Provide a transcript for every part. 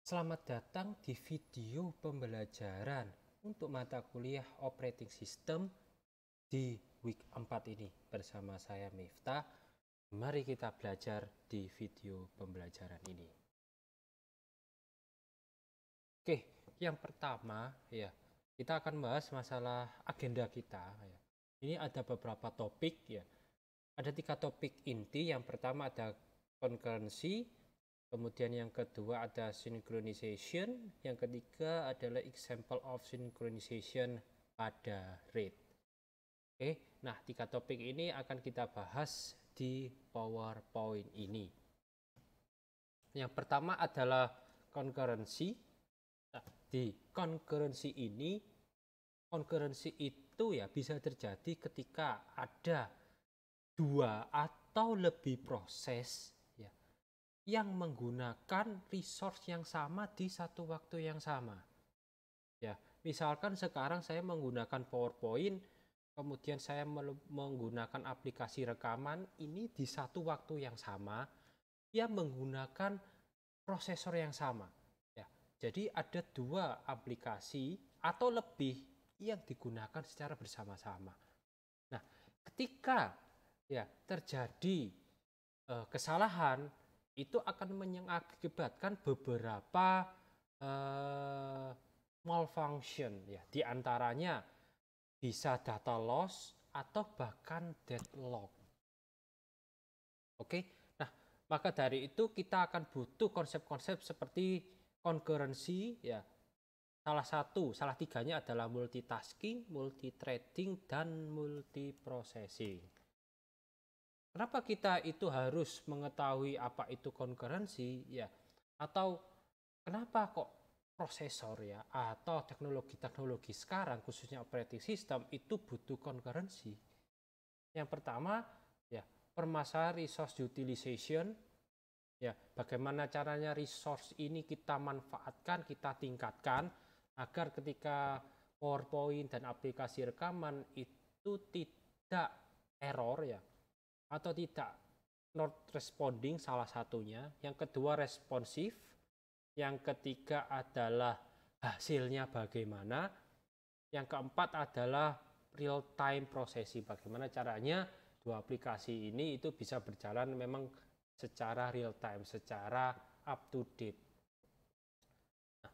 Selamat datang di video pembelajaran untuk mata kuliah operating system di week 4 ini bersama saya Miftah. Mari kita belajar di video pembelajaran ini. Oke, yang pertama ya, kita akan bahas masalah agenda kita ya. Ini ada beberapa topik ya. Ada 3 topik inti. Yang pertama ada concurrency, kemudian yang kedua ada synchronization, yang ketiga adalah example of synchronization pada RAID. Oke, nah 3 topik ini akan kita bahas di PowerPoint ini. Yang pertama adalah concurrency. Nah, di concurrency ini, concurrency itu ya bisa terjadi ketika ada 2 atau lebih proses ya yang menggunakan resource yang sama di satu waktu yang sama. Ya, misalkan sekarang saya menggunakan PowerPoint, kemudian saya menggunakan aplikasi rekaman ini di satu waktu yang sama, yang menggunakan prosesor yang sama. Ya, jadi ada 2 aplikasi atau lebih yang digunakan secara bersama-sama. Nah, ketika ya terjadi kesalahan, itu akan mengakibatkan beberapa malfunction ya, diantaranya bisa data loss atau bahkan deadlock. Oke, nah maka dari itu kita akan butuh konsep-konsep seperti concurrency ya. Salah tiganya adalah multitasking, multithreading, dan multiprocessing. Kenapa kita itu harus mengetahui apa itu concurrency ya? Atau kenapa kok prosesor ya atau teknologi-teknologi sekarang khususnya operating system itu butuh concurrency? Yang pertama ya, permasalahan resource utilization ya, bagaimana caranya resource ini kita manfaatkan, kita tingkatkan agar ketika PowerPoint dan aplikasi rekaman itu tidak error ya, atau tidak not responding salah satunya. Yang kedua responsif. Yang ketiga adalah hasilnya bagaimana. Yang keempat adalah real time processing. Bagaimana caranya 2 aplikasi ini itu bisa berjalan memang secara real time, secara up to date. Nah,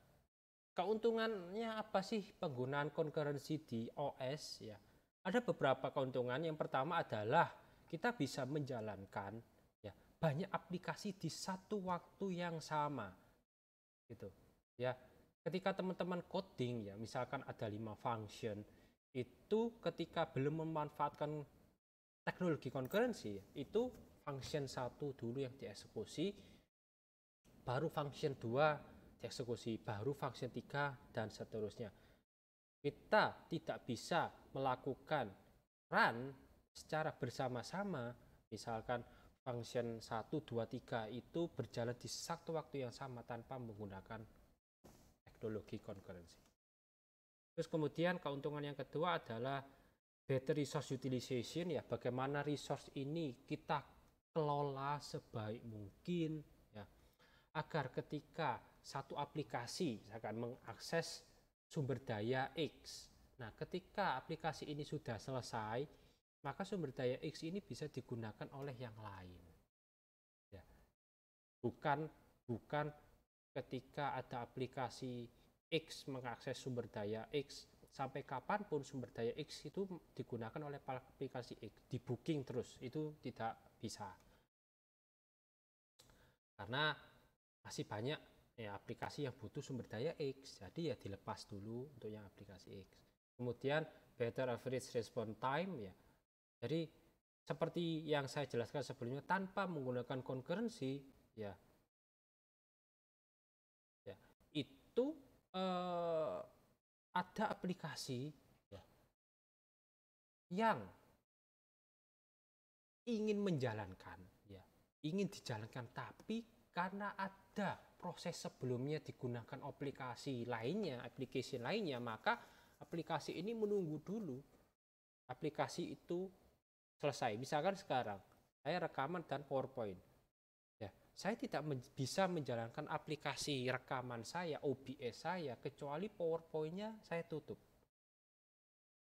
keuntungannya apa sih penggunaan concurrency di OS ya? Ada beberapa keuntungan. Yang pertama adalah kita bisa menjalankan ya banyak aplikasi di satu waktu yang sama gitu ya. Ketika teman-teman coding ya, misalkan ada 5 function, itu ketika belum memanfaatkan teknologi concurrency itu function 1 dulu yang dieksekusi, baru function 2 dieksekusi, baru function 3 dan seterusnya. Kita tidak bisa melakukan run secara bersama-sama, misalkan function 1, 2, 3 itu berjalan di satu waktu yang sama tanpa menggunakan teknologi concurrency. Terus kemudian keuntungan yang kedua adalah better resource utilization ya, bagaimana resource ini kita kelola sebaik mungkin ya, agar ketika satu aplikasi akan mengakses sumber daya X. Nah, ketika aplikasi ini sudah selesai, maka sumber daya X ini bisa digunakan oleh yang lain. Ya. Bukan ketika ada aplikasi X mengakses sumber daya X, sampai kapanpun sumber daya X itu digunakan oleh aplikasi X, di booking terus, itu tidak bisa. Karena masih banyak ya aplikasi yang butuh sumber daya X, jadi ya dilepas dulu untuk yang aplikasi X. Kemudian better average response time ya, jadi seperti yang saya jelaskan sebelumnya, tanpa menggunakan concurrency ya, itu ada aplikasi ya, yang ingin menjalankan ya, ingin dijalankan, tapi karena ada proses sebelumnya digunakan aplikasi lainnya, maka aplikasi ini menunggu dulu aplikasi itu selesai. Misalkan sekarang saya rekaman dan PowerPoint ya, saya tidak bisa menjalankan aplikasi rekaman saya, OBS saya, kecuali PowerPoint-nya saya tutup.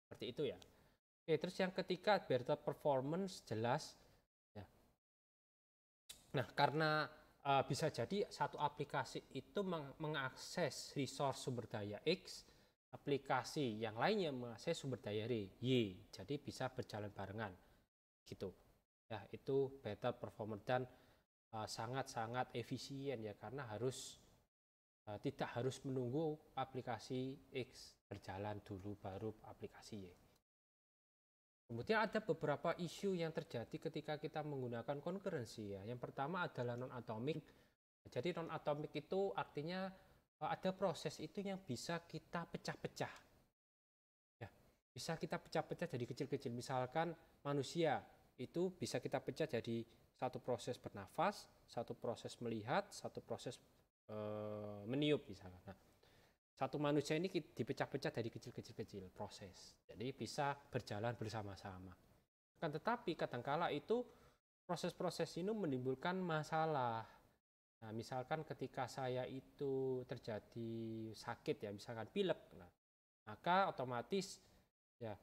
Seperti itu ya. Oke, terus yang ketiga, better performance, jelas. Ya. Nah, karena bisa jadi satu aplikasi itu mengakses resource sumber daya X, aplikasi yang lainnya mengakses sumber daya Y, jadi bisa berjalan barengan, gitu. Ya, itu better performance dan sangat-sangat efisien ya, karena tidak harus menunggu aplikasi X berjalan dulu baru aplikasi Y. Kemudian ada beberapa isu yang terjadi ketika kita menggunakan concurrency ya. Yang pertama adalah non-atomic. Jadi non-atomic itu artinya ada proses itu yang bisa kita pecah-pecah. Ya, bisa kita pecah-pecah jadi kecil-kecil. Misalkan manusia itu bisa kita pecah jadi satu proses bernafas, satu proses melihat, satu proses meniup misalkan. Nah, satu manusia ini dipecah-pecah dari kecil-kecil proses. Jadi bisa berjalan bersama-sama. Kan tetapi kadangkala itu proses-proses ini menimbulkan masalah. Nah, misalkan ketika saya itu terjadi sakit ya, misalkan pilek, nah, maka otomatis ya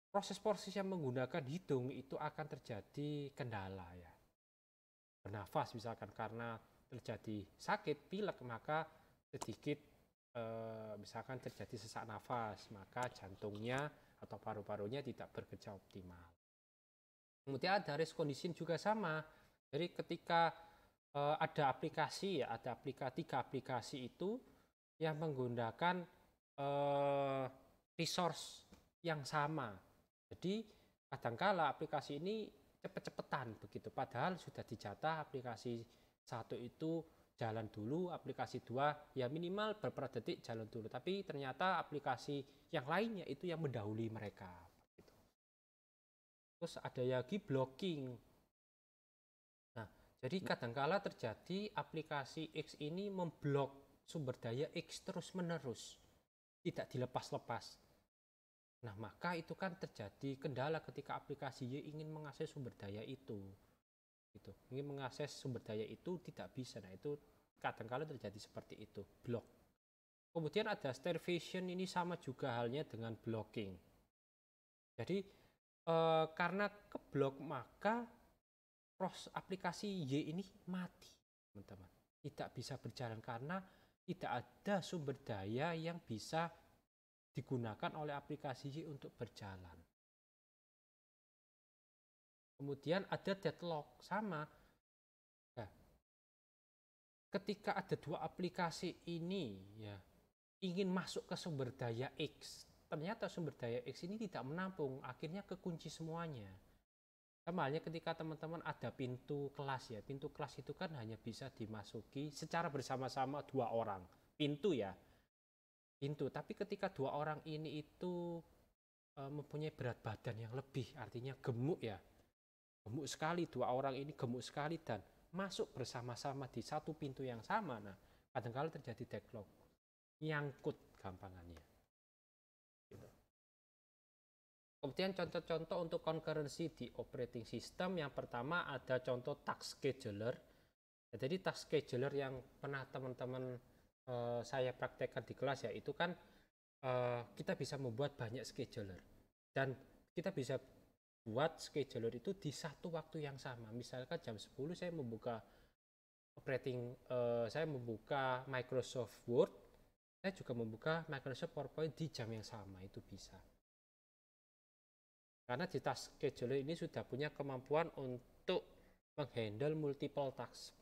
proses-proses yang menggunakan hidung itu akan terjadi kendala ya. Bernafas misalkan karena terjadi sakit pilek, maka sedikit misalkan terjadi sesak nafas, maka jantungnya atau paru-parunya tidak bekerja optimal. Kemudian ada race condition juga sama. Jadi ketika ada aplikasi ya, ada tiga aplikasi itu yang menggunakan resource yang sama. Jadi kadangkala aplikasi ini cepet-cepetan begitu, padahal sudah dijatah aplikasi satu itu jalan dulu, aplikasi 2 ya minimal beberapa detik jalan dulu, tapi ternyata aplikasi yang lainnya itu yang mendahului mereka. Terus ada lagi blocking. Nah, jadi kadangkala terjadi aplikasi X ini memblok sumber daya X terus-menerus, tidak dilepas-lepas. Nah, maka itu kan terjadi kendala ketika aplikasi Y ingin mengakses sumber daya itu. Gitu. Ingin mengakses sumber daya itu tidak bisa. Nah, itu kadang-kala terjadi seperti itu, blok. Kemudian ada starvation, ini sama juga halnya dengan blocking. Jadi karena keblok maka aplikasi Y ini mati, teman-teman. Tidak bisa berjalan karena tidak ada sumber daya yang bisa digunakan oleh aplikasi Y untuk berjalan. Kemudian ada deadlock, sama. Nah, ketika ada dua aplikasi ini ya ingin masuk ke sumber daya X, ternyata sumber daya X ini tidak menampung, akhirnya kekunci semuanya. Sama halnya ketika teman-teman ada pintu kelas ya, pintu kelas itu kan hanya bisa dimasuki secara bersama-sama 2 orang, pintu ya, pintu. Tapi ketika 2 orang ini itu mempunyai berat badan yang lebih, artinya gemuk ya, gemuk sekali, 2 orang ini gemuk sekali dan masuk bersama-sama di satu pintu yang sama, nah kadang-kadang terjadi deadlock, nyangkut gampangannya. Gitu. Kemudian contoh-contoh untuk concurrency di operating system, yang pertama ada contoh task scheduler. Jadi task scheduler yang pernah teman-teman saya praktekkan di kelas ya, itu kan kita bisa membuat banyak scheduler dan kita bisa buat scheduler itu di satu waktu yang sama. Misalkan jam 10 saya membuka saya membuka Microsoft Word, saya juga membuka Microsoft PowerPoint di jam yang sama, itu bisa. Karena di task scheduler ini sudah punya kemampuan untuk menghandle multiple task.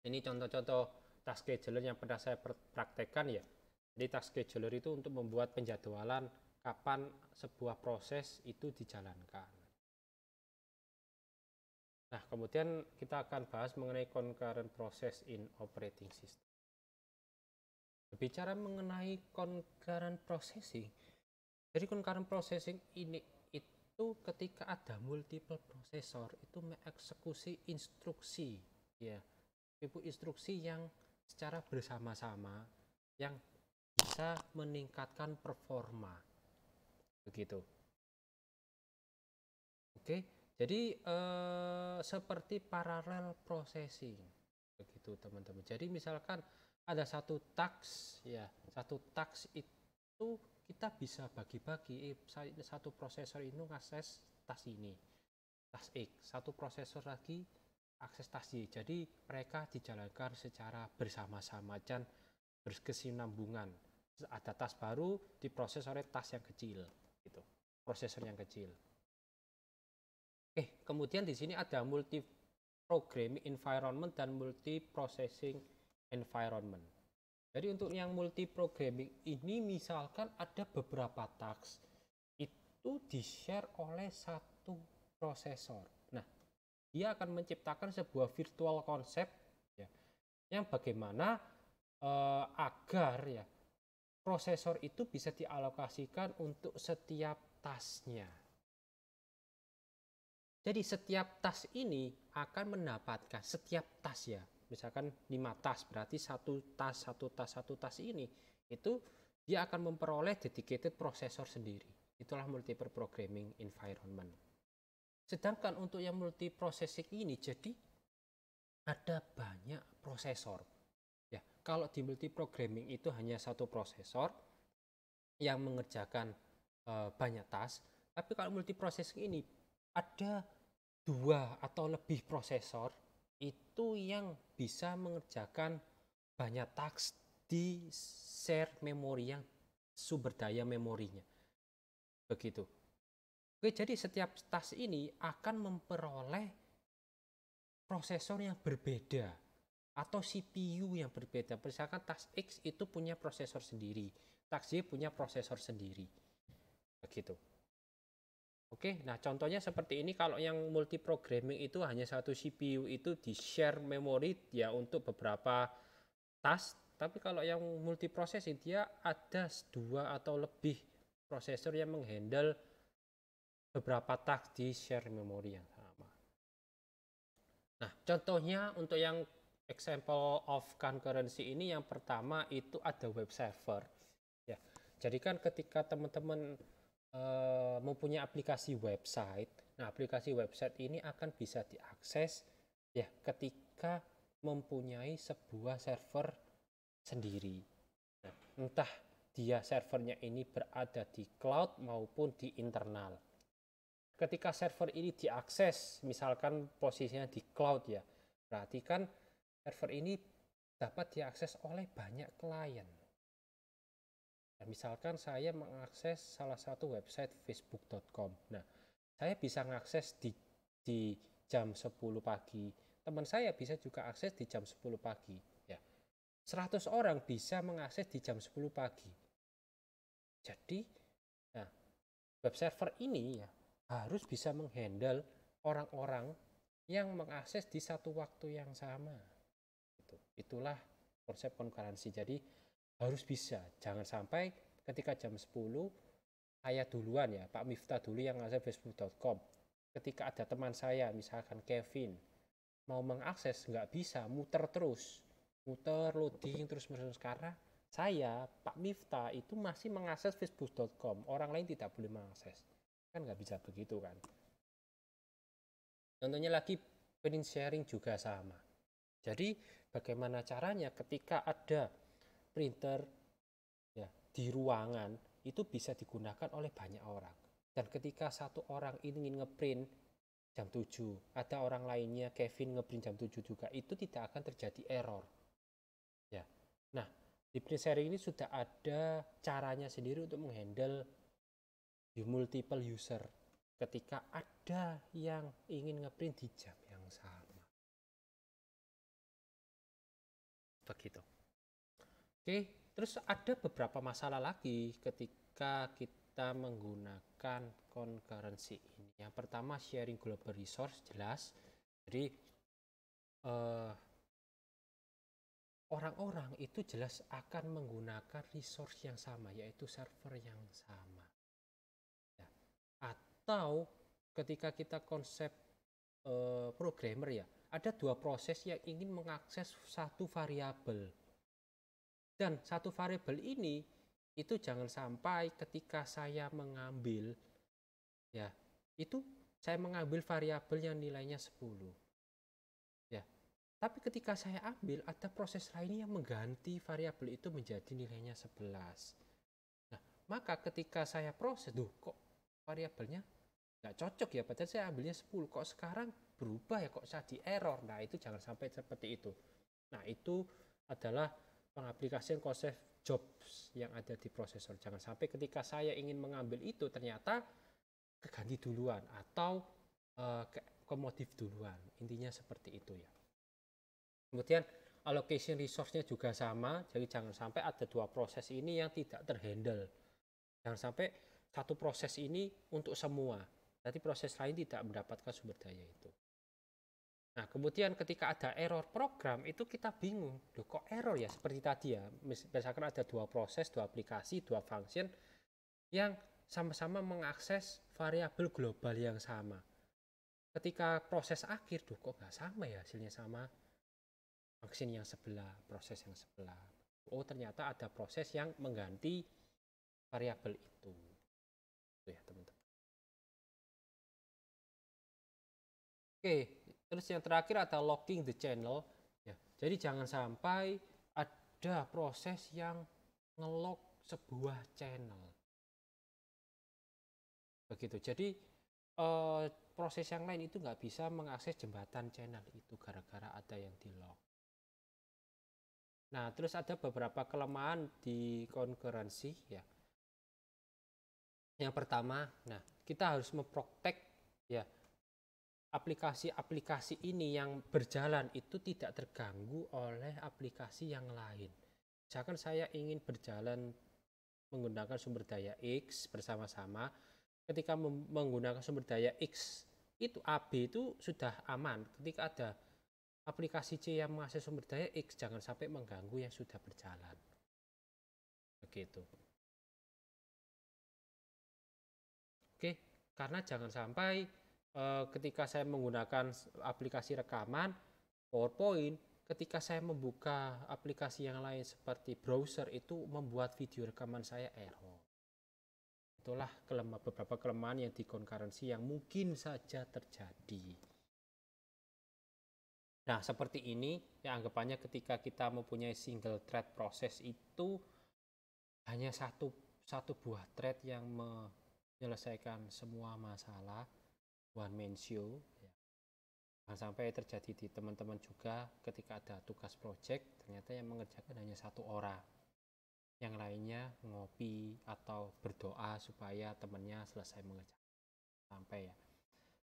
Ini contoh-contoh task scheduler yang pernah saya praktekkan ya. Jadi task scheduler itu untuk membuat penjadwalan kapan sebuah proses itu dijalankan. Nah, kemudian kita akan bahas mengenai concurrent process in operating system. Berbicara mengenai concurrent processing, jadi concurrent processing ini itu ketika ada multiple prosesor itu mengeksekusi instruksi ya, ibu instruksi yang secara bersama-sama yang bisa meningkatkan performa begitu. Oke, Jadi seperti parallel processing begitu teman-teman. Jadi misalkan ada satu task ya, satu task itu kita bisa bagi-bagi. Satu prosesor itu ngakses task ini, task X, satu prosesor lagi akses task Y. Jadi mereka dijalankan secara bersama-sama dan berkesinambungan. Ada task baru diproses oleh task yang kecil, gitu. Prosesor yang kecil. Kemudian di sini ada multi programming environment dan multi processing environment. Jadi untuk yang multi programming ini misalkan ada beberapa task itu di-share oleh satu prosesor. Nah, dia akan menciptakan sebuah virtual concept ya, yang bagaimana agar ya prosesor itu bisa dialokasikan untuk setiap tasknya. Jadi setiap task ini akan mendapatkan setiap task ya, misalkan 5 task berarti satu task ini itu dia akan memperoleh dedicated prosesor sendiri. Itulah multiple programming environment. Sedangkan untuk yang multi processing ini jadi ada banyak prosesor. Ya, kalau di multi programming itu hanya satu prosesor yang mengerjakan banyak task, tapi kalau multi processing ini ada 2 atau lebih prosesor itu yang bisa mengerjakan banyak task di share memori yang sumber daya memorinya. Begitu. Oke, jadi setiap task ini akan memperoleh prosesor yang berbeda atau CPU yang berbeda. Misalkan task X itu punya prosesor sendiri, task Y punya prosesor sendiri. Begitu. Oke, nah contohnya seperti ini. Kalau yang multi programming itu hanya satu CPU itu di share memori ya untuk beberapa task. Tapi kalau yang multi processing dia ada 2 atau lebih prosesor yang menghandle beberapa task di share memori yang sama. Nah, contohnya untuk yang example of concurrency ini yang pertama itu ada web server. Ya, jadi kan ketika teman-teman mempunyai aplikasi website. Nah, aplikasi website ini akan bisa diakses ya ketika mempunyai sebuah server sendiri. Nah, entah dia servernya ini berada di cloud maupun di internal. Ketika server ini diakses, misalkan posisinya di cloud ya, berarti kan server ini dapat diakses oleh banyak klien. Nah, misalkan saya mengakses salah satu website facebook.com. Nah, saya bisa mengakses di jam 10 pagi. Teman saya bisa juga akses di jam 10 pagi. Ya. 100 orang bisa mengakses di jam 10 pagi. Jadi, nah, web server ini ya harus bisa menghandle orang-orang yang mengakses di satu waktu yang sama. Itulah konsep konkurensi. Jadi, harus bisa, jangan sampai ketika jam 10 saya duluan ya, Pak Miftah dulu yang ngakses facebook.com. Ketika ada teman saya misalkan Kevin mau mengakses nggak bisa, muter terus, muter loading terus karena saya Pak Miftah itu masih mengakses facebook.com, orang lain tidak boleh mengakses, kan nggak bisa begitu kan. Contohnya lagi print sharing juga sama. Jadi bagaimana caranya ketika ada printer ya di ruangan itu bisa digunakan oleh banyak orang. Dan ketika satu orang ingin ngeprint jam 7, ada orang lainnya Kevin ngeprint jam 7 juga, itu tidak akan terjadi error. Ya. Nah, di print sharing ini sudah ada caranya sendiri untuk menghandle multiple user ketika ada yang ingin ngeprint di jam yang sama. Begitu. Oke, terus ada beberapa masalah lagi ketika kita menggunakan concurrency ini. Yang pertama sharing global resource jelas. Jadi orang-orang itu jelas akan menggunakan resource yang sama, yaitu server yang sama. Ya. Atau ketika kita konsep programmer ya, ada 2 proses yang ingin mengakses satu variabel. Dan satu variabel ini itu jangan sampai ketika saya mengambil ya itu saya mengambil variabel yang nilainya 10. Ya. Tapi ketika saya ambil, ada proses lain yang mengganti variabel itu menjadi nilainya 11. Nah, maka ketika saya proses, kok variabelnya nggak cocok ya, padahal saya ambilnya 10, kok sekarang berubah ya, kok jadi error. Nah, itu jangan sampai seperti itu. Nah, itu adalah pengaplikasian konsep jobs yang ada di prosesor. Jangan sampai ketika saya ingin mengambil itu ternyata keganti duluan atau kemodif duluan. Intinya seperti itu ya. Kemudian allocation resource-nya juga sama, jadi jangan sampai ada dua proses ini yang tidak terhandle. Jangan sampai satu proses ini untuk semua, jadi proses lain tidak mendapatkan sumber daya itu. Nah, kemudian ketika ada error program, itu kita bingung, loh kok error ya, seperti tadi ya, misalkan ada dua proses, dua aplikasi, dua function yang sama-sama mengakses variabel global yang sama. Ketika proses akhir, kok nggak sama ya, hasilnya sama function yang sebelah, proses yang sebelah. Oh, ternyata ada proses yang mengganti variabel itu. Itu ya, teman-teman. Oke, terus yang terakhir ada locking the channel. Ya, jadi jangan sampai ada proses yang nge-lock sebuah channel. Begitu. Jadi proses yang lain itu nggak bisa mengakses jembatan channel itu gara-gara ada yang di-lock. Nah, terus ada beberapa kelemahan di concurrency ya. Yang pertama, nah kita harus memprotek ya aplikasi-aplikasi ini yang berjalan itu tidak terganggu oleh aplikasi yang lain. Misalkan saya ingin berjalan menggunakan sumber daya X bersama-sama, ketika menggunakan sumber daya X itu AB itu sudah aman. Ketika ada aplikasi C yang mengakses sumber daya X, jangan sampai mengganggu yang sudah berjalan. Begitu. Oke, karena jangan sampai ketika saya menggunakan aplikasi rekaman PowerPoint, ketika saya membuka aplikasi yang lain seperti browser itu membuat video rekaman saya error. Itulah beberapa kelemahan yang di concurrency yang mungkin saja terjadi. Nah, seperti ini ya anggapannya ketika kita mempunyai single thread proses itu hanya satu buah thread yang menyelesaikan semua masalah, one man show ya. Jangan sampai terjadi di teman-teman juga ketika ada tugas project ternyata yang mengerjakan hanya satu orang, yang lainnya ngopi atau berdoa supaya temannya selesai mengerjakan sampai ya.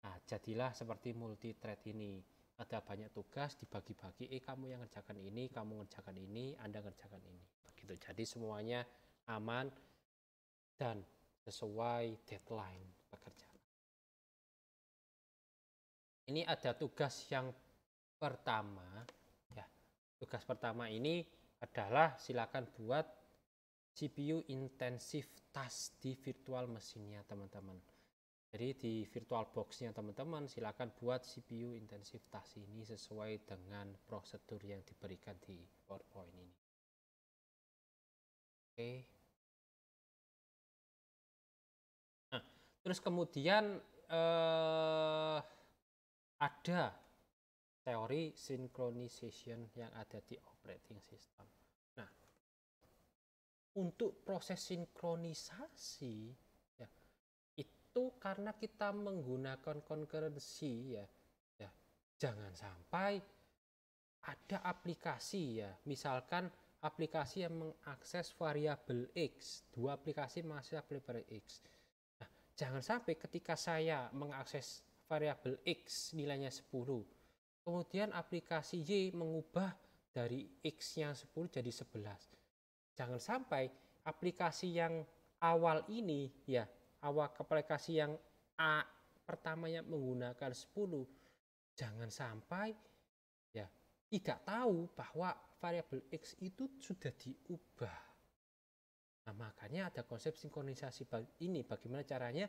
Nah, jadilah seperti multi thread ini, ada banyak tugas dibagi-bagi, kamu yang ngerjakan ini, kamu ngerjakan ini, Anda ngerjakan ini, begitu. Jadi semuanya aman dan sesuai deadline pekerjaan. Ini ada tugas yang pertama ya. Tugas pertama ini adalah silakan buat CPU intensive task di virtual mesinnya teman-teman. Jadi di virtual box-nya teman-teman silakan buat CPU intensive task ini sesuai dengan prosedur yang diberikan di PowerPoint ini. Oke. Nah, terus kemudian ada teori synchronization yang ada di operating system. Nah, untuk proses sinkronisasi ya, itu karena kita menggunakan concurrency ya, jangan sampai ada aplikasi ya, misalkan aplikasi yang mengakses variabel X, dua aplikasi mengakses variabel X. Nah, jangan sampai ketika saya mengakses variabel X nilainya 10, kemudian aplikasi Y mengubah dari X yang 10 jadi 11. Jangan sampai aplikasi yang awal ini ya, awal aplikasi yang A pertama yang menggunakan 10, jangan sampai ya tidak tahu bahwa variabel X itu sudah diubah. Nah, makanya ada konsep sinkronisasi ini, bagaimana caranya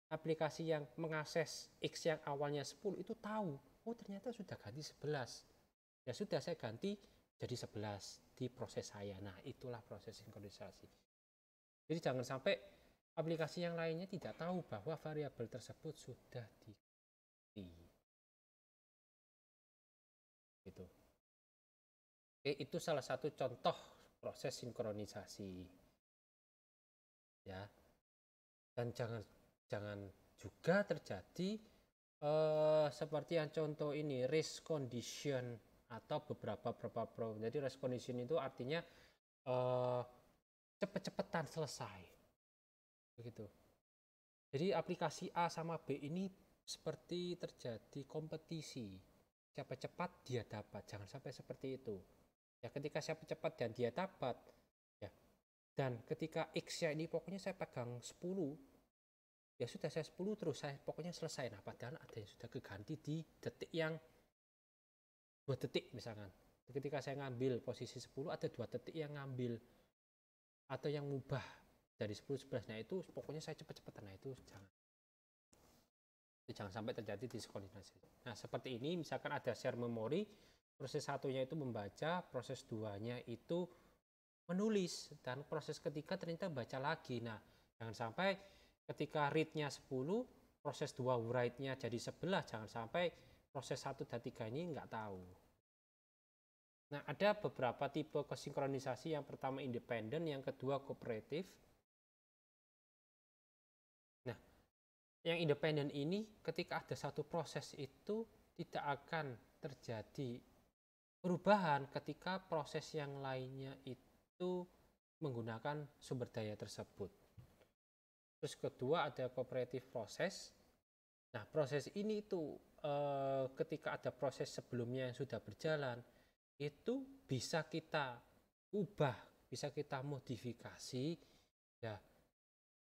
aplikasi yang mengakses X yang awalnya 10 itu tahu, oh ternyata sudah ganti 11. Ya sudah, saya ganti jadi 11 di proses saya. Nah, itulah proses sinkronisasi. Jadi jangan sampai aplikasi yang lainnya tidak tahu bahwa variabel tersebut sudah diganti. Gitu. Oke, itu salah satu contoh proses sinkronisasi. Ya. Dan jangan juga terjadi seperti yang contoh ini, race condition atau beberapa problem. Jadi race condition itu artinya cepet-cepetan selesai. Begitu. Jadi aplikasi A sama B ini seperti terjadi kompetisi. Siapa cepat dia dapat. Jangan sampai seperti itu. Ya, ketika siapa cepat dan dia dapat, ya. Dan ketika X-nya ini pokoknya saya pegang 10, ya sudah saya 10 terus saya pokoknya selesai. Nah, padahal ada yang sudah keganti di detik yang 2 detik misalkan. Ketika saya ngambil posisi 10, ada 2 detik yang ngambil atau yang mubah dari 10 11. Nah, itu pokoknya saya cepet-cepetan. Nah, itu jangan sampai terjadi diskriminasi. Nah, seperti ini misalkan ada share memori, proses satunya itu membaca, proses 2-nya itu menulis, dan proses ketiga ternyata baca lagi. Nah, jangan sampai ketika read-nya 10, proses 2 write-nya jadi 11, jangan sampai proses 1 dan 3 ini nggak tahu. Nah, ada beberapa tipe kesinkronisasi. Yang pertama independen, yang kedua kooperatif. Nah, yang independen ini ketika ada satu proses itu tidak akan terjadi perubahan ketika proses yang lainnya itu menggunakan sumber daya tersebut. Terus kedua ada cooperative proses. Nah, proses ini itu ketika ada proses sebelumnya yang sudah berjalan, itu bisa kita ubah, bisa kita modifikasi ya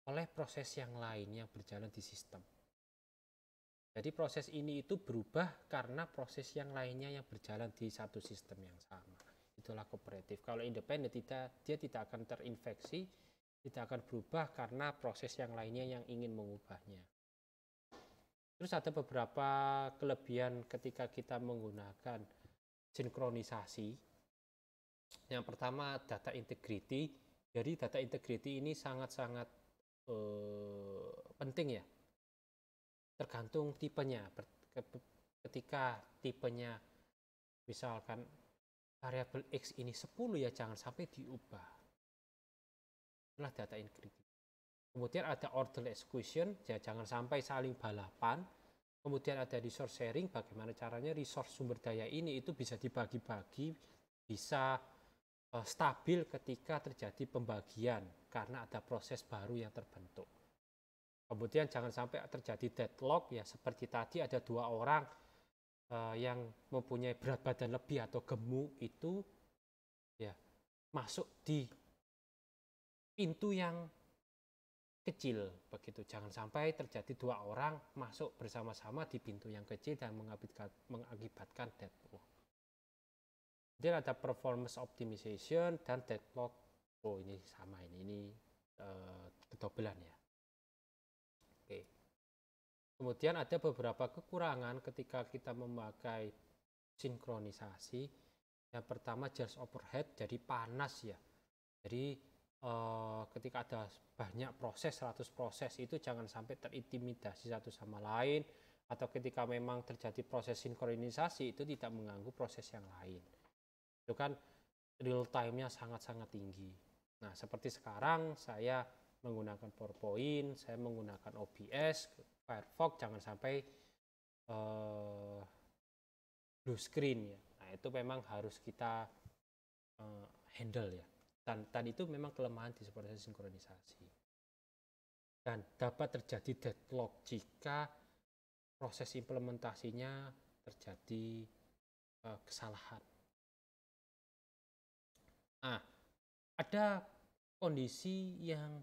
oleh proses yang lain yang berjalan di sistem. Jadi proses ini itu berubah karena proses yang lainnya yang berjalan di satu sistem yang sama. Itulah kooperatif. Kalau independen dia tidak akan terinfeksi, tidak akan berubah karena proses yang lainnya yang ingin mengubahnya. Terus ada beberapa kelebihan ketika kita menggunakan sinkronisasi. Yang pertama data integrity. Jadi data integrity ini sangat-sangat penting ya. Tergantung tipenya. Ketika tipenya misalkan variabel X ini 10 ya jangan sampai diubah. Itulah data integrity. Kemudian ada orderless execution, ya jangan sampai saling balapan. Kemudian ada resource sharing, bagaimana caranya resource sumber daya ini itu bisa dibagi-bagi, bisa stabil ketika terjadi pembagian karena ada proses baru yang terbentuk. Kemudian jangan sampai terjadi deadlock, ya seperti tadi ada 2 orang yang mempunyai berat badan lebih atau gemuk itu ya masuk di pintu yang kecil begitu. Jangan sampai terjadi 2 orang masuk bersama-sama di pintu yang kecil dan mengakibatkan deadlock. Kemudian ada performance optimization dan deadlock. Oh, ini sama ini kedobelan ya. Oke. Kemudian ada beberapa kekurangan ketika kita memakai sinkronisasi. Yang pertama just overhead, jadi panas ya. Jadi ketika ada banyak proses, 100 proses itu jangan sampai terintimidasi satu sama lain, atau ketika memang terjadi proses sinkronisasi itu tidak mengganggu proses yang lain. Itu kan real time-nya sangat-sangat tinggi. Nah, seperti sekarang saya menggunakan PowerPoint, saya menggunakan OBS, Firefox, jangan sampai blue screen ya. Nah, itu memang harus kita handle ya. Dan itu memang kelemahan di proses sinkronisasi. Dan dapat terjadi deadlock jika proses implementasinya terjadi kesalahan. Nah, ada kondisi yang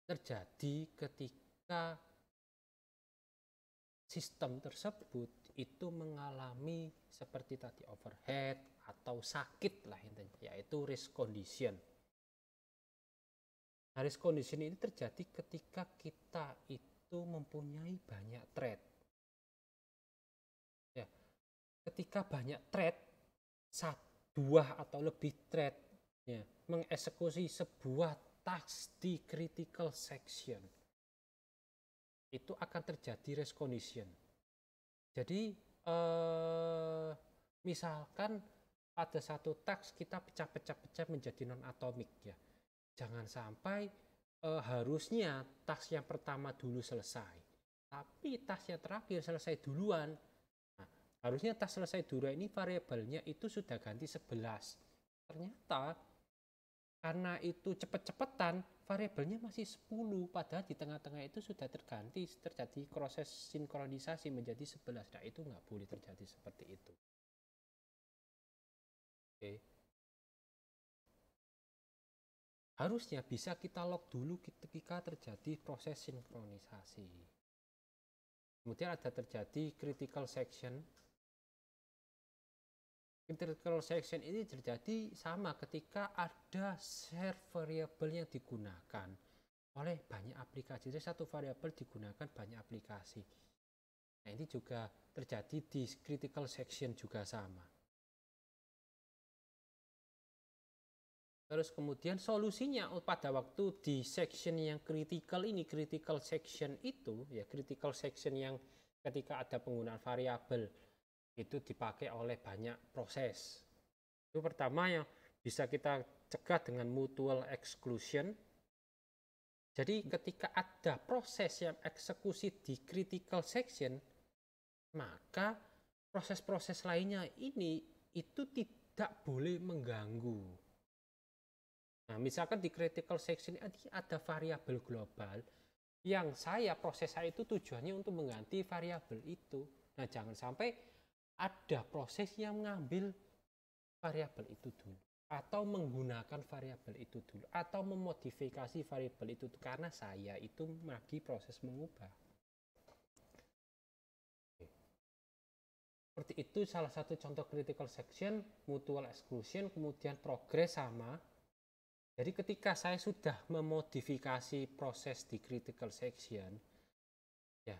terjadi ketika sistem tersebut itu mengalami seperti tadi overhead atau sakit lah intinya, yaitu risk condition. Nah, risk condition ini terjadi ketika kita itu mempunyai banyak thread. Ya, ketika banyak thread, 2 atau lebih thread ya, mengeksekusi sebuah task di critical section, itu akan terjadi race condition. Jadi misalkan pada satu task kita pecah-pecah menjadi non-atomik ya. Jangan sampai harusnya task yang pertama dulu selesai, tapi task yang terakhir selesai duluan. Nah, harusnya task selesai duluan ini variabelnya itu sudah ganti 11. Ternyata karena itu cepet-cepetan variabelnya masih 10, padahal di tengah-tengah itu sudah terjadi proses sinkronisasi menjadi 11. Nah, itu nggak boleh terjadi seperti itu. Oke. Harusnya bisa kita log dulu ketika terjadi proses sinkronisasi. Kemudian ada terjadi critical section. Critical section ini terjadi sama ketika ada share variable yang digunakan oleh banyak aplikasi. Jadi satu variabel digunakan banyak aplikasi. Nah, ini juga terjadi di critical section juga sama. Terus kemudian solusinya pada waktu di section yang critical ini, critical section itu ya, critical section yang ketika ada penggunaan variabel itu dipakai oleh banyak proses. Itu pertama yang bisa kita cegah dengan mutual exclusion. Jadi ketika ada proses yang eksekusi di critical section, maka proses-proses lainnya ini itu tidak boleh mengganggu. Nah, misalkan di critical section ini ada variabel global yang proses saya itu tujuannya untuk mengganti variabel itu. Nah, jangan sampai ada proses yang mengambil variabel itu dulu, atau menggunakan variabel itu dulu, atau memodifikasi variabel itu dulu, karena saya itu lagi proses mengubah. Seperti itu salah satu contoh critical section, mutual exclusion, kemudian progress sama. Jadi ketika saya sudah memodifikasi proses di critical section, ya,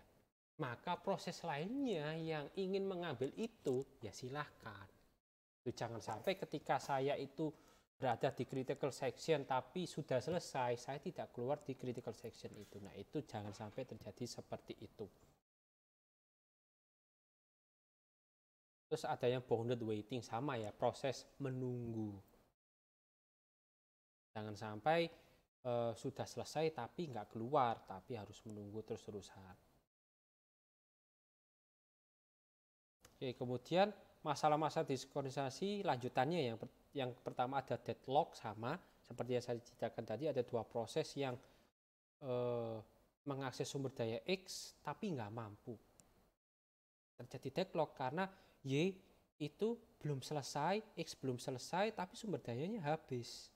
maka proses lainnya yang ingin mengambil itu, ya silahkan. Jangan sampai ketika saya itu berada di critical section tapi sudah selesai, saya tidak keluar di critical section itu. Nah, itu jangan sampai terjadi seperti itu. Terus ada yang bounded waiting, sama ya, proses menunggu. Jangan sampai sudah selesai tapi nggak keluar, tapi harus menunggu terus-terusan. Oke, kemudian masalah-masalah diskriminasi lanjutannya yang pertama ada deadlock, sama seperti yang saya ceritakan tadi, ada dua proses yang mengakses sumber daya X tapi nggak mampu. Terjadi deadlock karena Y itu belum selesai, X belum selesai, tapi sumber dayanya habis.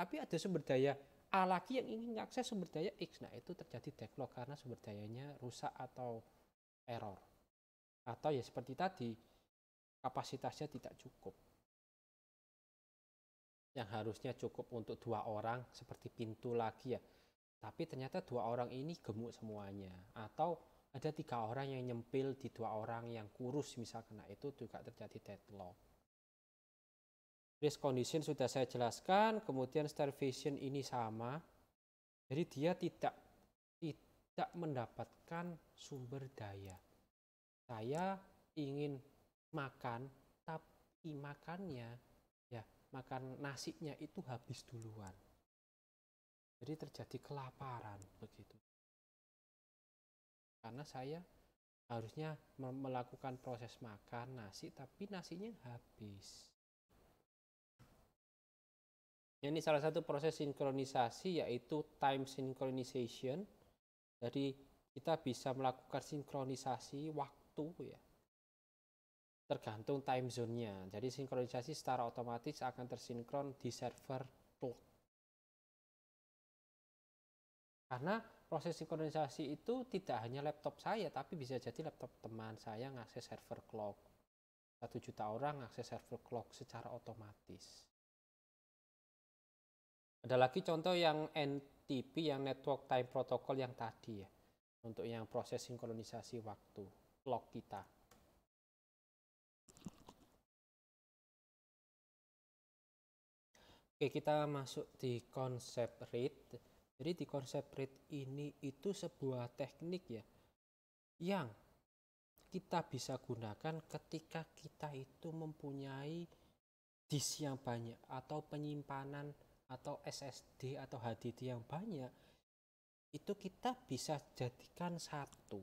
Tapi ada sumber daya A lagi yang ingin mengakses sumber daya X. Nah, itu terjadi deadlock karena sumber dayanya rusak atau error. Atau ya seperti tadi, kapasitasnya tidak cukup. Yang harusnya cukup untuk 2 orang, seperti pintu lagi ya. Tapi ternyata 2 orang ini gemuk semuanya. Atau ada 3 orang yang nyempil di 2 orang yang kurus misalkan. Nah, itu juga terjadi deadlock. Race condition sudah saya jelaskan, kemudian starvation ini sama. Jadi dia tidak mendapatkan sumber daya. Saya ingin makan, tapi makannya, ya makan nasinya itu habis duluan. Jadi terjadi kelaparan begitu. Karena saya harusnya melakukan proses makan nasi, tapi nasinya habis. Ini salah satu proses sinkronisasi, yaitu time synchronization. Jadi kita bisa melakukan sinkronisasi waktu ya, tergantung time zone-nya. Jadi sinkronisasi secara otomatis akan tersinkron di server clock. Karena proses sinkronisasi itu tidak hanya laptop saya, tapi bisa jadi laptop teman saya ngakses server clock. 1 juta orang ngakses server clock secara otomatis. Ada lagi contoh yang NTP, yang Network Time Protocol yang tadi ya, untuk yang proses sinkronisasi waktu, clock kita. Oke, kita masuk di konsep RAID. Jadi di konsep RAID ini itu sebuah teknik ya yang kita bisa gunakan ketika kita itu mempunyai disk yang banyak atau penyimpanan atau SSD atau HDD yang banyak, itu kita bisa jadikan satu.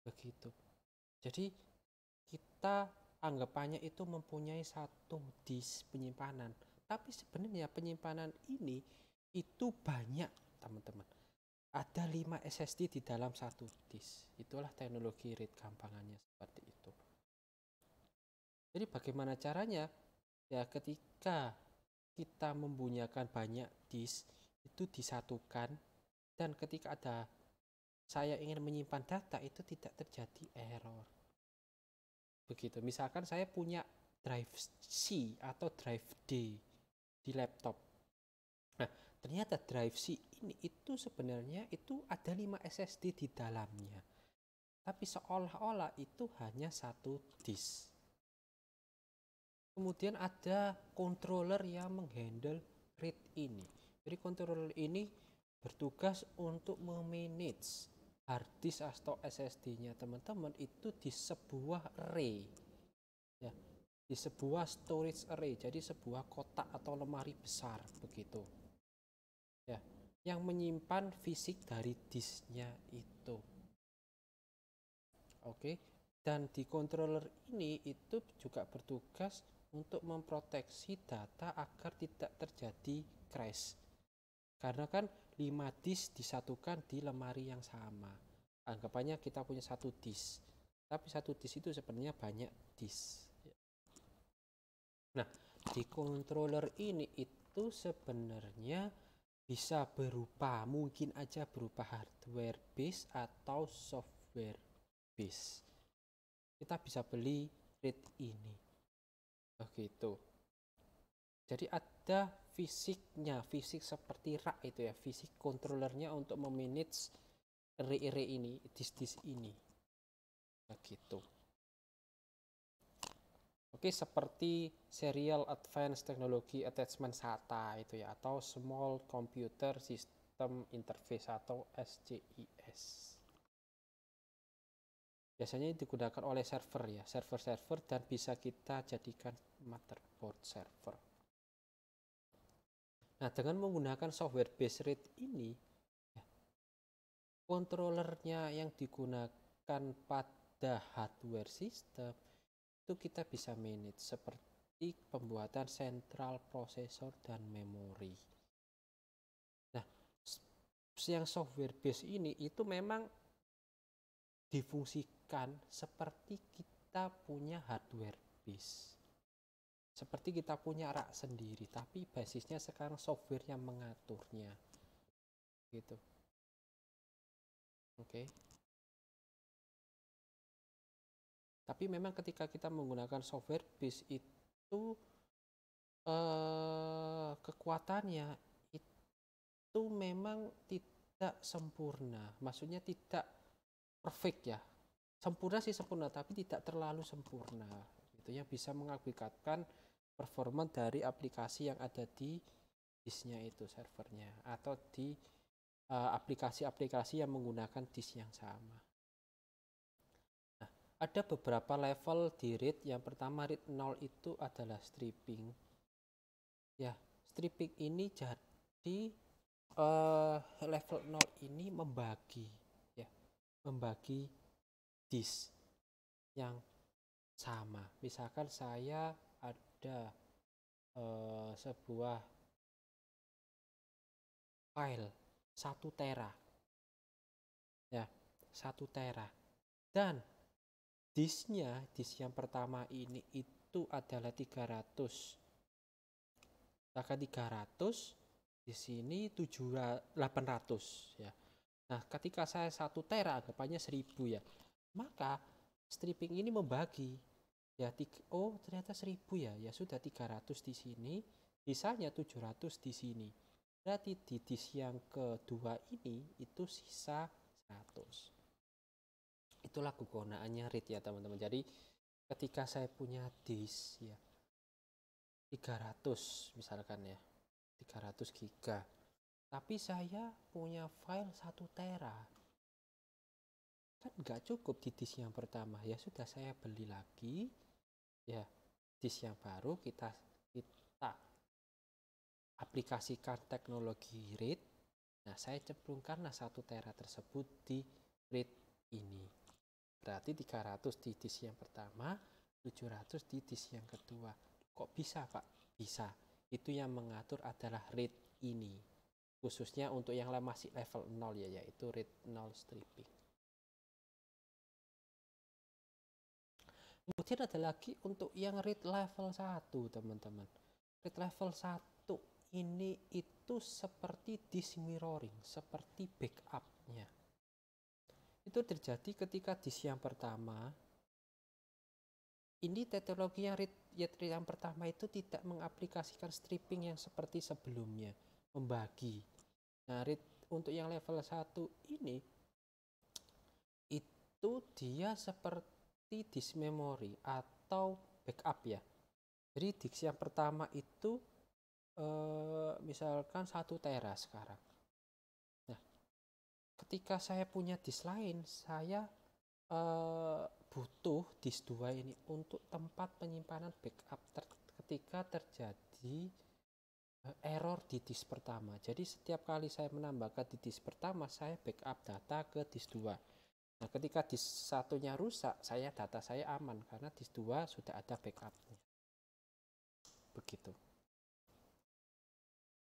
Begitu. Jadi kita anggapannya itu mempunyai satu disk penyimpanan, tapi sebenarnya penyimpanan ini itu banyak, teman-teman. Ada 5 SSD di dalam satu disk. Itulah teknologi RAID, gampangannya seperti itu. Jadi bagaimana caranya? Ya ketika kita mempunyai banyak disk itu disatukan, dan ketika ada saya ingin menyimpan data itu tidak terjadi error. Begitu. Misalkan saya punya drive C atau drive D di laptop. Nah, ternyata drive C ini itu sebenarnya itu ada 5 SSD di dalamnya. Tapi seolah-olah itu hanya satu disk. Kemudian ada controller yang menghandle RAID ini. Jadi controller ini bertugas untuk memanage hard disk atau SSD-nya teman-teman itu di sebuah array. Ya, di sebuah storage array. Jadi sebuah kotak atau lemari besar begitu. Ya, yang menyimpan fisik dari disknya itu. Oke. Dan di controller ini itu juga bertugas untuk memproteksi data agar tidak terjadi crash. Karena kan 5 disk disatukan di lemari yang sama. Anggapannya kita punya satu disk, tapi satu disk itu sebenarnya banyak disk. Nah, di controller ini itu sebenarnya bisa berupa, mungkin aja berupa hardware base atau software base. Kita bisa beli RAID ini. Begitu. Jadi ada fisiknya, fisik seperti rak itu ya, fisik controllernya untuk memanage array ini, disk ini. Begitu. Oke, seperti Serial Advanced Technology Attachment SATA itu ya, atau Small Computer System Interface atau SCIS. Biasanya digunakan oleh server ya, server-server, dan bisa kita jadikan motherboard server. Nah, dengan menggunakan software based RAID ini, ya, controllernya yang digunakan pada hardware system itu kita bisa manage seperti pembuatan central processor dan memori. Nah, yang software based ini itu memang difungsikan seperti kita punya hardware base. Seperti kita punya rak sendiri, tapi basisnya sekarang software yang mengaturnya. Gitu. Oke. Tapi memang ketika kita menggunakan software base itu kekuatannya itu memang tidak sempurna. Maksudnya tidak perfect ya. Sempurna sih sempurna, tapi tidak terlalu sempurna. Itu yang bisa mengakibatkan performa dari aplikasi yang ada di disknya itu, servernya, atau di aplikasi-aplikasi yang menggunakan disk yang sama. Nah, ada beberapa level di RAID. Yang pertama, RAID 0 itu adalah stripping. Ya, stripping ini jadi level 0 ini membagi disk yang sama. Misalkan saya ada sebuah file 1 tera. Ya, 1 tera. Dan disk yang pertama ini itu adalah 300. Maka 300 di sini 800 ya. Nah, ketika saya 1 tera anggapannya 1000 ya. Maka stripping ini membagi ya, ternyata 1000 ya. Ya sudah 300 di sini, sisanya 700 di sini. Berarti di disk yang kedua ini itu sisa 100. Itulah kegunaannya RAID ya, teman-teman. Jadi ketika saya punya disk ya, 300 misalkan ya, 300 giga. Tapi saya punya file 1 tera. Kan nggak cukup di disk yang pertama. Ya sudah, saya beli lagi. Ya, disk yang baru kita aplikasikan teknologi RAID. Nah, saya cemplungkanlah 1 tera tersebut di RAID ini. Berarti 300 di disk yang pertama, 700 di disk yang kedua. Kok bisa, Pak? Bisa. Itu yang mengatur adalah RAID ini. Khususnya untuk yang masih level 0 ya, yaitu RAID 0 stripping. Kemudian ada lagi untuk yang RAID level 1, teman-teman. RAID level 1 ini itu seperti disk mirroring, seperti backup-nya. Itu terjadi ketika disk yang pertama, ini teknologi yang RAID yang pertama itu tidak mengaplikasikan stripping yang seperti sebelumnya, membagi. Nah, RAID untuk yang level 1 ini itu dia seperti disk memory atau backup ya. Jadi disk yang pertama itu misalkan 1 tera sekarang. Nah, ketika saya punya disk lain, saya butuh disk 2 ini untuk tempat penyimpanan backup ketika terjadi error di disk pertama. Jadi setiap kali saya menambahkan di disk pertama, saya backup data ke disk 2. Nah, ketika disk satunya rusak, data saya aman karena disk 2 sudah ada backupnya. Begitu.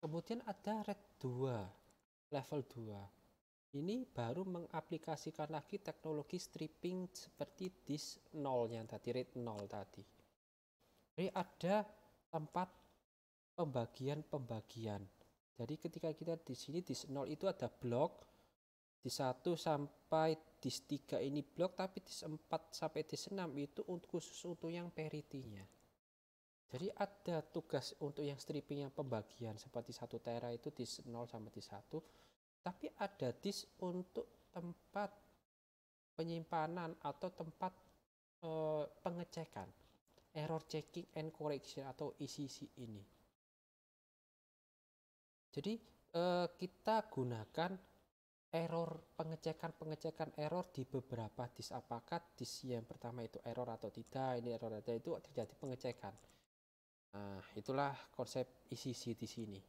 Kemudian ada RAID 2, level 2. Ini baru mengaplikasikan lagi teknologi stripping seperti disk 0 yang tadi, RAID 0 tadi. Jadi ada tempat pembagian. Jadi ketika kita di sini disk 0 itu ada blok, disk 1 sampai disk 3 ini blok, tapi disk 4 sampai disk 6 itu khusus untuk yang parity-nya. Jadi ada tugas untuk yang stripping yang pembagian seperti 1 tera itu disk 0 sama disk 1. Tapi ada disk untuk tempat penyimpanan atau tempat pengecekan, error checking and correction atau ECC ini. Jadi kita gunakan pengecekan error di beberapa disk. Apakah disk yang pertama itu error atau tidak, ini error atau itu terjadi pengecekan. Nah, itulah konsep ECC di sini.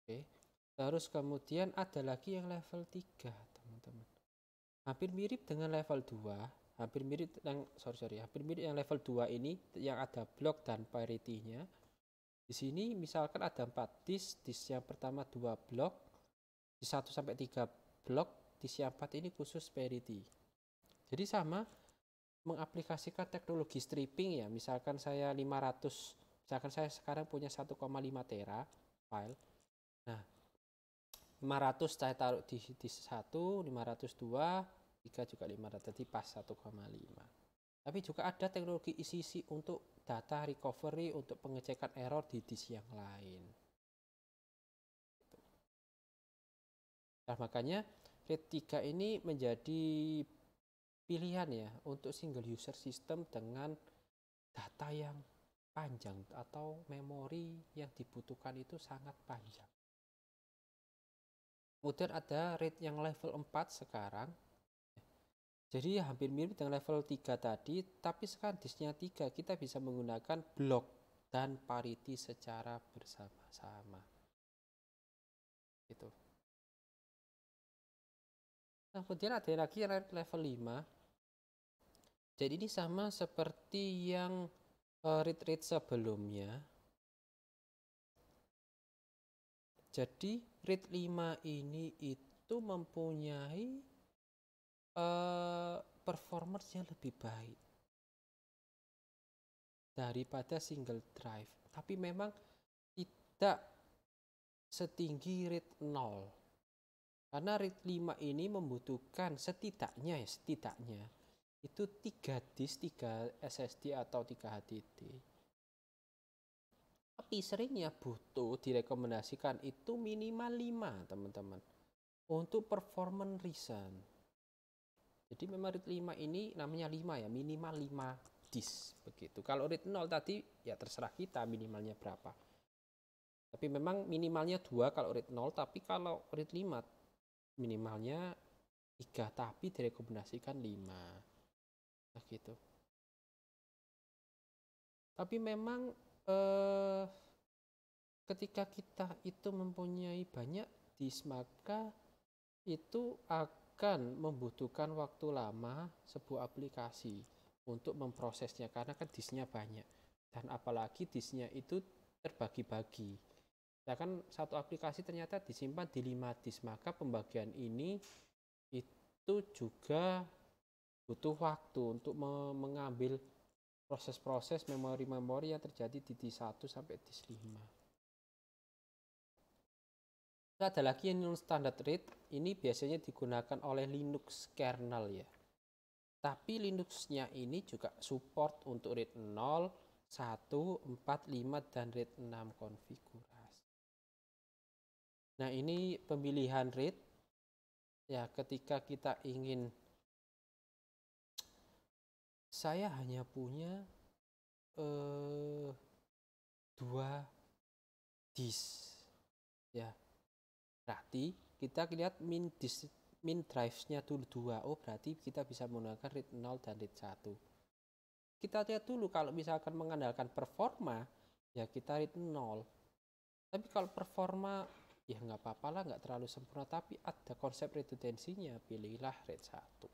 Oke. Terus kemudian ada lagi yang level 3, teman-teman. Hampir mirip dengan level 2, hampir mirip yang level 2 ini yang ada blok dan parity-nya. Di sini misalkan ada 4 disk yang pertama 2 blok, disk 1 sampai 3 blok, disk yang 4 ini khusus parity. Jadi sama mengaplikasikan teknologi stripping ya, misalkan saya sekarang punya 1,5 tera file. Nah, 500 saya taruh di disk 1, 502, 3 juga 500, jadi pas 1,5. Tapi juga ada teknologi ECC untuk data recovery, untuk pengecekan error di disk yang lain. Nah, makanya RAID 3 ini menjadi pilihan ya untuk single user system dengan data yang panjang atau memori yang dibutuhkan itu sangat panjang. Kemudian ada RAID yang level 4 sekarang. Jadi hampir mirip dengan level 3 tadi, tapi sekarang disknya 3 kita bisa menggunakan blok dan parity secara bersama-sama. Gitu. Nah, kemudian ada lagi yang level 5. Jadi ini sama seperti yang RAID sebelumnya. Jadi RAID 5 ini itu mempunyai performance yang lebih baik daripada single drive, tapi memang tidak setinggi RAID 0 karena RAID 5 ini membutuhkan setidaknya itu 3 disk, 3 SSD atau 3 HDD. Tapi seringnya butuh direkomendasikan itu minimal 5, teman-teman, untuk performance reason. Jadi memang RAID 5 ini namanya 5 ya, minimal 5 disk begitu. Kalau read 0 tadi ya terserah kita minimalnya berapa. Tapi memang minimalnya 2 kalau read 0, tapi kalau read 5 minimalnya 3, tapi direkomendasikan 5. Nah gitu. Tapi memang ketika kita itu mempunyai banyak disk, maka itu akan membutuhkan waktu lama sebuah aplikasi untuk memprosesnya karena kan disknya banyak, dan apalagi disknya itu terbagi-bagi. Ya kan satu aplikasi ternyata disimpan di 5 disk, maka pembagian ini itu juga butuh waktu untuk mengambil proses-proses memori-memori yang terjadi di disk 1 sampai disk 5. Ada lagi yang non-standard RAID, ini biasanya digunakan oleh Linux kernel ya. Tapi Linux-nya ini juga support untuk RAID 0, 1, 4, 5, dan RAID 6 konfigurasi. Nah ini pemilihan RAID, ya ketika kita ingin, saya hanya punya 2 disk ya. Berarti kita lihat min drives-nya dulu 2. Oh berarti kita bisa menggunakan RAID 0 dan RAID 1. Kita lihat dulu kalau misalkan mengandalkan performa, ya kita RAID 0. Tapi kalau performa ya nggak apa-apa lah, nggak terlalu sempurna, tapi ada konsep redundansinya, pilihlah RAID 1.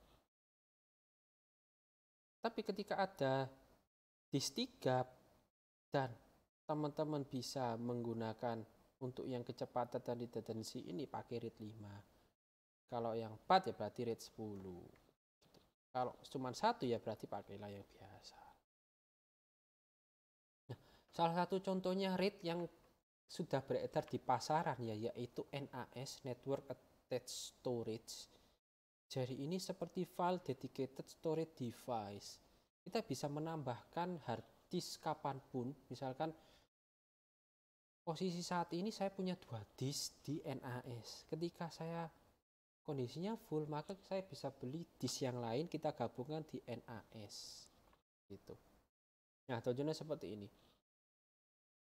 Tapi ketika ada disk 3 dan teman-teman bisa menggunakan untuk yang kecepatan dan redundancy ini pakai RAID 5. Kalau yang 4 ya berarti RAID 10. Kalau cuma 1 ya berarti pakailah yang biasa. Nah, salah satu contohnya RAID yang sudah beredar di pasaran ya, yaitu NAS, Network Attached Storage. Jadi ini seperti file dedicated storage device. Kita bisa menambahkan hard disk kapanpun, misalkan posisi saat ini saya punya 2 disk di NAS. Ketika saya kondisinya full, maka saya bisa beli disk yang lain, kita gabungkan di NAS. Gitu. Nah, contohnya seperti ini.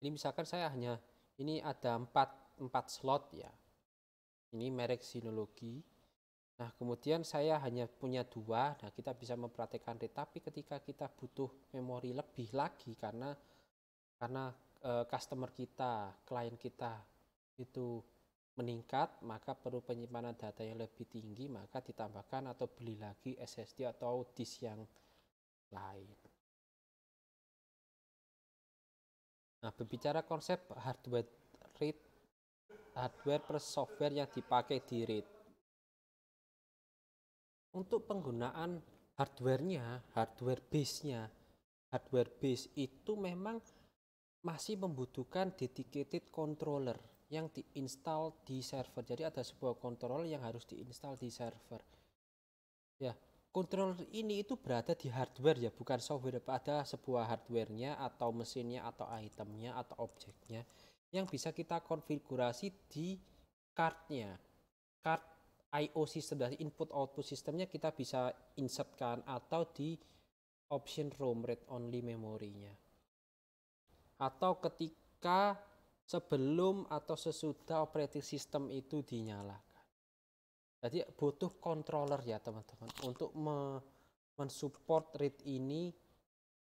Ini misalkan saya hanya, ini ada 4 slot ya. Ini merek Synology. Nah, kemudian saya hanya punya 2. Nah, kita bisa mempraktekkan RAID. Tapi ketika kita butuh memori lebih lagi karena customer kita, klien kita itu meningkat, maka perlu penyimpanan data yang lebih tinggi, maka ditambahkan atau beli lagi SSD atau disk yang lain. Nah, berbicara konsep hardware RAID, hardware plus software yang dipakai di RAID. Untuk penggunaan hardware-nya, hardware base itu memang masih membutuhkan dedicated controller yang diinstal di server. Jadi ada sebuah controller yang harus diinstal di server. Ya, controller ini itu berada di hardware ya, bukan software. Ada sebuah hardware-nya atau mesinnya atau itemnya atau objeknya yang bisa kita konfigurasi di card-nya. Card I/O system, dari input output sistemnya kita bisa insertkan, atau di option ROM, read only memorinya. Atau ketika sebelum atau sesudah operating system itu dinyalakan. Jadi butuh controller ya teman-teman untuk mensupport RAID ini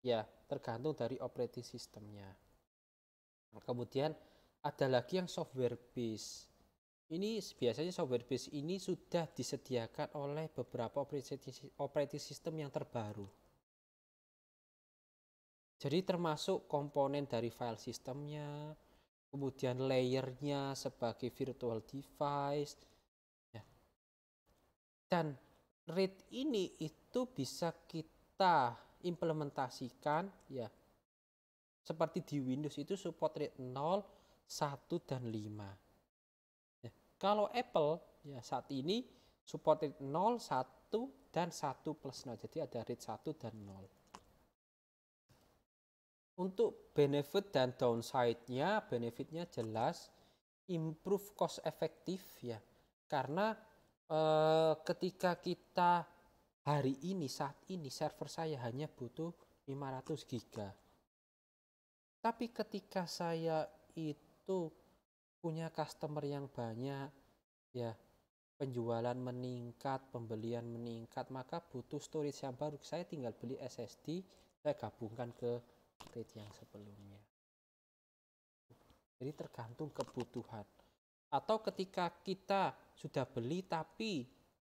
ya, tergantung dari operating systemnya. Nah, kemudian ada lagi yang software base. Ini biasanya software base ini sudah disediakan oleh beberapa operating system yang terbaru. Jadi termasuk komponen dari file sistemnya, kemudian layernya sebagai virtual device, ya. Dan RAID ini itu bisa kita implementasikan ya, seperti di Windows itu support RAID 0, 1, dan 5. Ya. Kalau Apple ya saat ini support RAID 0, 1, dan 1 plus 0. Jadi ada RAID 1 dan 0. Untuk benefit dan downside-nya, benefitnya jelas improve cost efektif ya. Karena ketika kita hari ini, saat ini server saya hanya butuh 500 giga. Tapi ketika saya itu punya customer yang banyak, ya penjualan meningkat, pembelian meningkat, maka butuh storage yang baru. Saya tinggal beli SSD, saya gabungkan ke RAID yang sebelumnya. Jadi tergantung kebutuhan. Atau ketika kita sudah beli tapi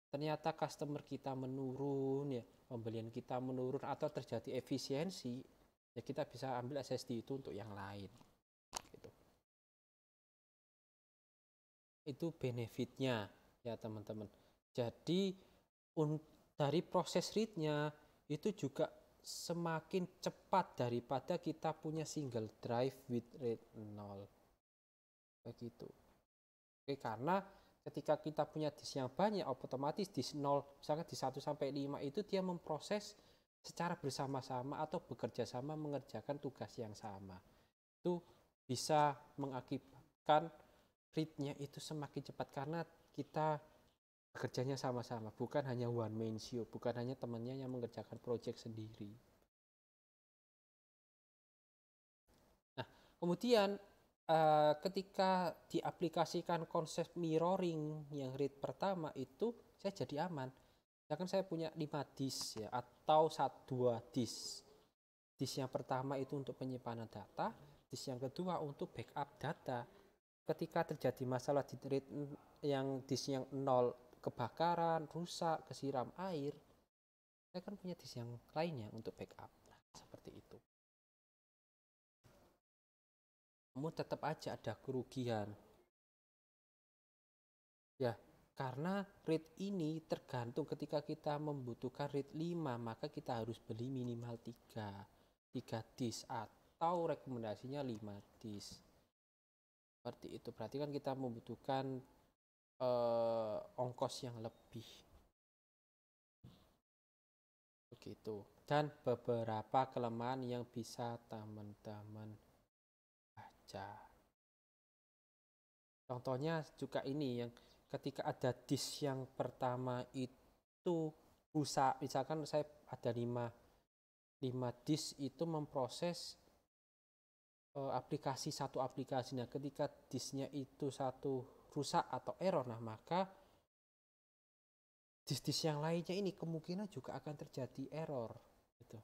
ternyata customer kita menurun, ya pembelian kita menurun atau terjadi efisiensi, ya kita bisa ambil SSD itu untuk yang lain. Gitu. Itu benefitnya ya teman-teman. Jadi dari proses read-nya itu juga semakin cepat daripada kita punya single drive with RAID 0. Begitu. Oke, karena ketika kita punya disk yang banyak, otomatis disk 0, misalkan di 1 sampai 5 itu dia memproses secara bersama-sama atau bekerja sama mengerjakan tugas yang sama. Itu bisa mengakibatkan read-nya itu semakin cepat karena kita bekerjanya sama-sama, bukan hanya one man show, bukan hanya temannya yang mengerjakan project sendiri. Nah, kemudian ketika diaplikasikan konsep mirroring yang read pertama itu, saya jadi aman. Misalkan saya punya 5 disk ya, atau 2 disk. Disk yang pertama itu untuk penyimpanan data, disk yang kedua untuk backup data. Ketika terjadi masalah di read yang disk yang 0 kebakaran, rusak, kesiram air, saya kan punya disk yang lainnya untuk backup. Nah, seperti itu. Namun tetap aja ada kerugian. Ya, karena RAID ini tergantung ketika kita membutuhkan RAID 5, maka kita harus beli minimal 3 disk atau rekomendasinya 5 disk. Seperti itu. Berarti kan kita membutuhkan ongkos yang lebih. Begitu. Dan beberapa kelemahan yang bisa teman-teman baca. Contohnya juga ini yang ketika ada disk yang pertama itu rusak, misalkan saya ada 5 disk itu memproses satu aplikasi. Nah, ketika disknya itu satu rusak atau error, nah maka disk-disk yang lainnya ini kemungkinan juga akan terjadi error gitu.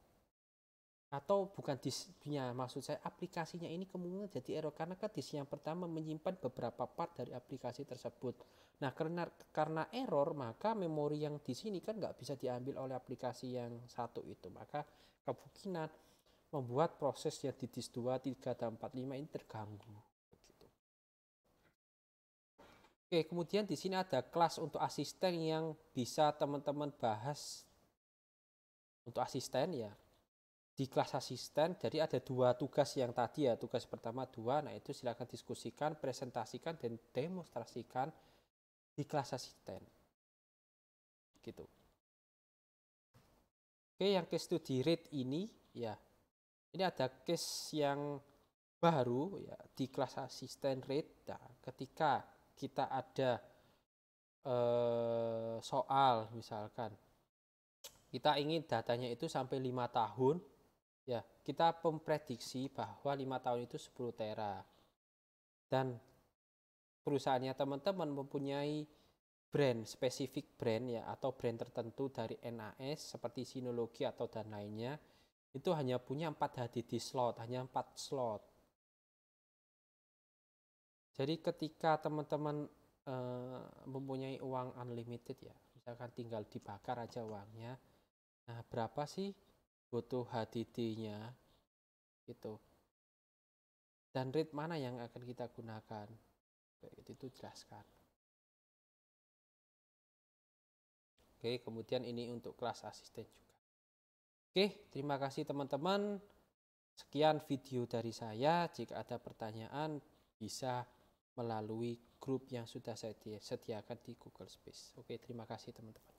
Atau bukan disknya, maksud saya aplikasinya ini kemungkinan jadi error karena kan disk yang pertama menyimpan beberapa part dari aplikasi tersebut. Nah, karena error, maka memori yang di sini kan nggak bisa diambil oleh aplikasi yang satu itu, maka kemungkinan membuat proses yang di disk 2, 3, dan 4, 5 ini terganggu. Begitu. Oke, kemudian di sini ada kelas untuk asisten yang bisa teman-teman bahas. Untuk asisten ya, di kelas asisten, jadi ada 2 tugas yang tadi ya, tugas pertama 2, nah itu silakan diskusikan, presentasikan, dan demonstrasikan di kelas asisten. Gitu. Oke, yang case study RAID ini ya, ini ada case yang baru ya di kelas asisten RAID. Nah, ketika kita ada soal misalkan, kita ingin datanya itu sampai 5 tahun. Ya, kita memprediksi bahwa 5 tahun itu 10 tera. Dan perusahaannya teman-teman mempunyai brand, spesifik brand ya, atau brand tertentu dari NAS seperti Synology atau dan lainnya, itu hanya punya 4 HDD slot, hanya 4 slot. Jadi ketika teman-teman mempunyai uang unlimited ya, misalkan tinggal dibakar aja uangnya, nah berapa sih butuh HDD-nya gitu, dan RAID mana yang akan kita gunakan, itu jelaskan. Oke, kemudian ini untuk kelas asisten juga. Oke, terima kasih teman-teman. Sekian video dari saya. Jika ada pertanyaan bisa melalui grup yang sudah saya sediakan di Google Space. Oke, terima kasih teman-teman.